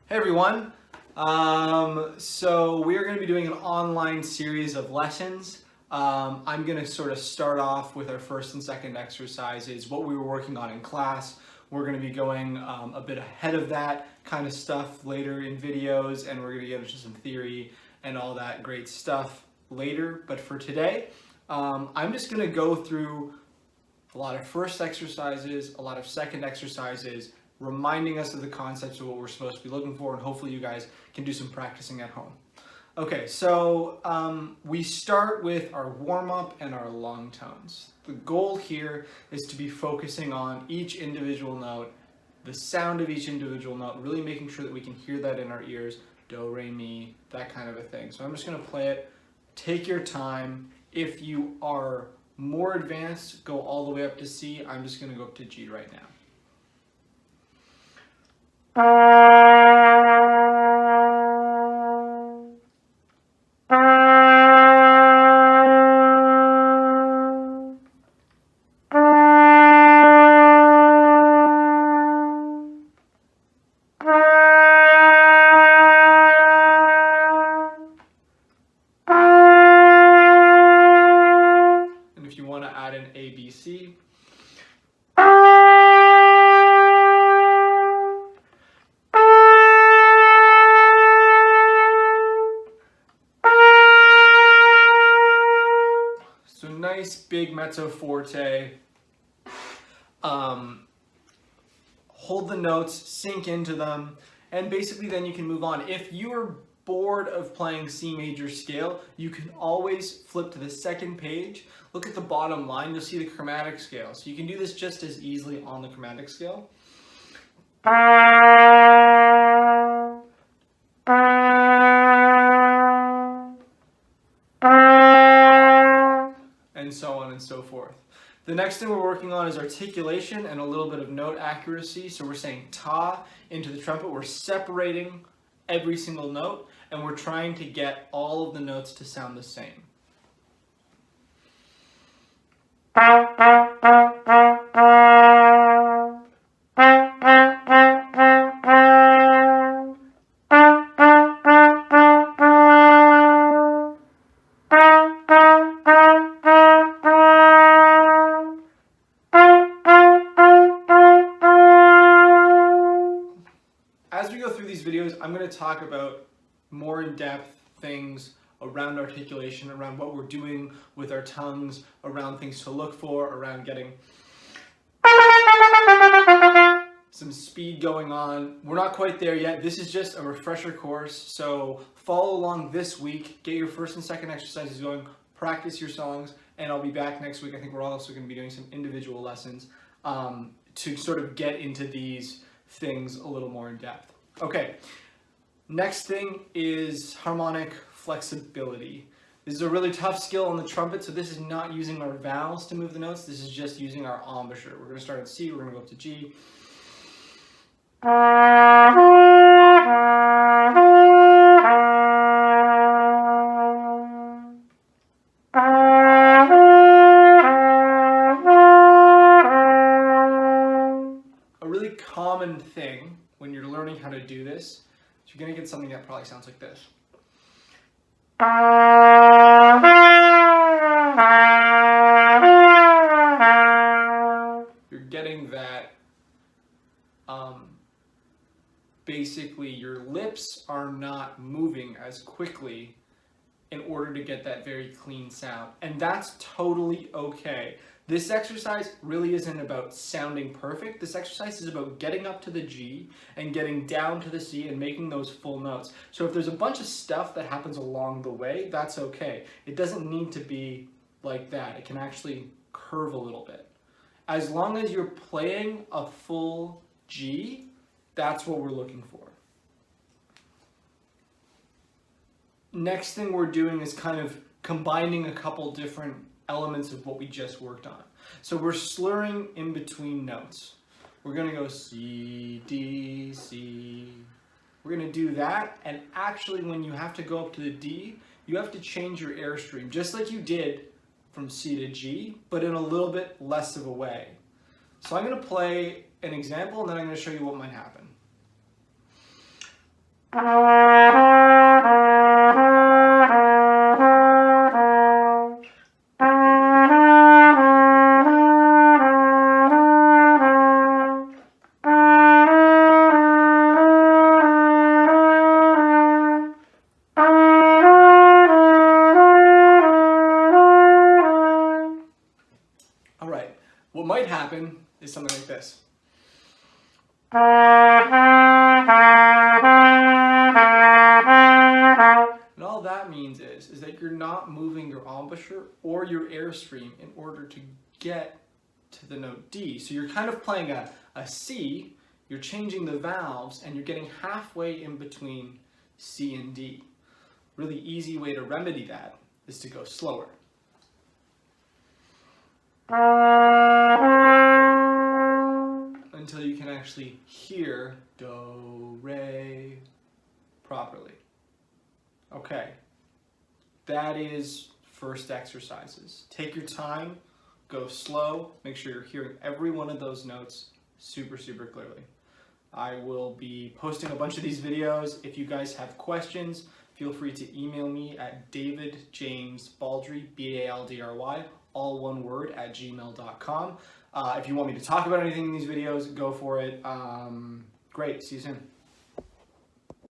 Hey everyone. So we are going to be doing an online series of lessons. I'm going to sort of start off with our first and second exercises, what we were working on in class. We're going to be going a bit ahead of that kind of stuff later in videos, and we're going to get into some theory and all that great stuff later. But for today, I'm just going to go through a lot of first exercises, a lot of second exercises, reminding us of the concepts of what we're supposed to be looking for, and hopefully you guys can do some practicing at home. Okay, so we start with our warm-up and our long tones. The goal here is to be focusing on each individual note, the sound of each individual note, really making sure that we can hear that in our ears, do, re, mi, that kind of a thing. So I'm just going to play it. Take your time. If you are more advanced, go all the way up to C. I'm just going to go up to G right now. And if you want to add an A, B, C. So nice big mezzo forte. Hold the notes, sink into them, and basically then you can move on. If you're bored of playing C major scale, you can always flip to the second page. Look at the bottom line, you'll see the chromatic scale. So you can do this just as easily on the chromatic scale. And so on and so forth. The next thing we're working on is articulation and a little bit of note accuracy. So we're saying ta into the trumpet. We're separating every single note, and we're trying to get all of the notes to sound the same. As we go through these videos, I'm going to talk about more in-depth things around articulation, around what we're doing with our tongues, around things to look for, around getting some speed going on. We're not quite there yet. This is just a refresher course, so follow along this week, get your first and second exercises going, practice your songs, and I'll be back next week. I think we're also going to be doing some individual lessons to sort of get into these things a little more in depth. Okay, next thing is harmonic flexibility. This is a really tough skill on the trumpet, so this is not using our vowels to move the notes, this is just using our embouchure. We're going to start at C, we're going to go up to G. A really common thing when you're learning how to do this is you're going to get something that probably sounds like this. You're getting that basically your lips are not moving as quickly in order to get that very clean sound, and that's totally okay. This exercise really isn't about sounding perfect. This exercise is about getting up to the G and getting down to the C and making those full notes. So if there's a bunch of stuff that happens along the way, that's okay. It doesn't need to be like that. It can actually curve a little bit. As long as you're playing a full G, that's what we're looking for. Next thing we're doing is kind of combining a couple different elements of what we just worked on. So we're slurring in between notes. We're going to go C, D, C. We're going to do that, and actually when you have to go up to the D, you have to change your airstream, just like you did from C to G, but in a little bit less of a way. So I'm going to play an example, and then I'm going to show you what might happen. All right, what might happen is something like this. And all that means is that you're not moving your embouchure or your airstream in order to get to the note D. So you're kind of playing a C, you're changing the valves, and you're getting halfway in between C and D. Really easy way to remedy that is to go slower. Until you can actually hear do, re properly. Okay, that is first exercises. Take your time, go slow, make sure you're hearing every one of those notes super clearly. I will be posting a bunch of these videos. If you guys have questions, feel free to email me at davidjamesbaldry, B-A-L-D-R-Y, all one word, at gmail.com. If you want me to talk about anything in these videos, go for it. Great, see you soon.